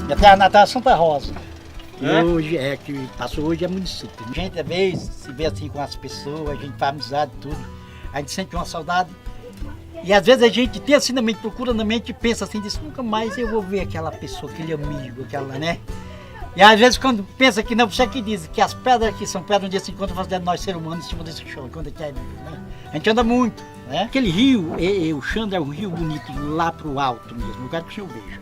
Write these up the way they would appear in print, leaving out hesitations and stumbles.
Minha terra natal é Santa Rosa. É? Hoje que passou hoje é município. A gente às vezes se vê assim com as pessoas, a gente faz amizade e tudo. A gente sente uma saudade. E às vezes a gente tem assim na mente, procura na mente e pensa assim, diz, nunca mais eu vou ver aquela pessoa, aquele amigo, aquela, né? E às vezes quando pensa que não, você que diz que as pedras aqui são pedras onde se encontra fazendo nós seres humanos em cima desse chão, quando a gente é vivo, né? A gente anda muito, né? Aquele rio, o Xandre é um rio bonito lá pro alto mesmo, eu quero que o senhor veja.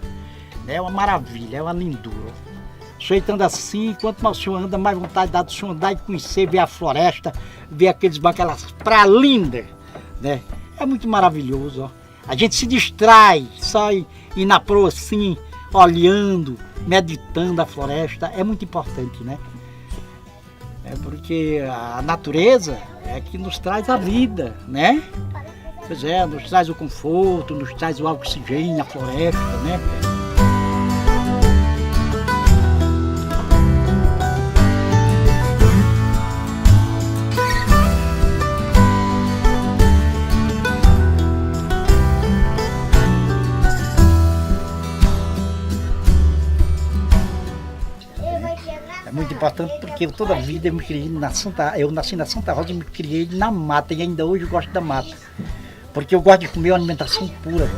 É uma maravilha, é uma lindura. O senhor entrando assim, quanto mais o senhor anda, mais vontade dá do senhor andar e conhecer, ver a floresta, ver aqueles bancos, aquelas praias lindas, né? É muito maravilhoso, ó. A gente se distrai, só ir na proa assim, olhando, meditando a floresta, é muito importante, né? É porque a natureza é que nos traz a vida, né? Pois é, nos traz o conforto, nos traz o oxigênio, a floresta, né? É muito importante porque eu toda a vida eu nasci na Santa Rosa e me criei na mata e ainda hoje eu gosto da mata. Porque eu gosto de comer uma alimentação pura.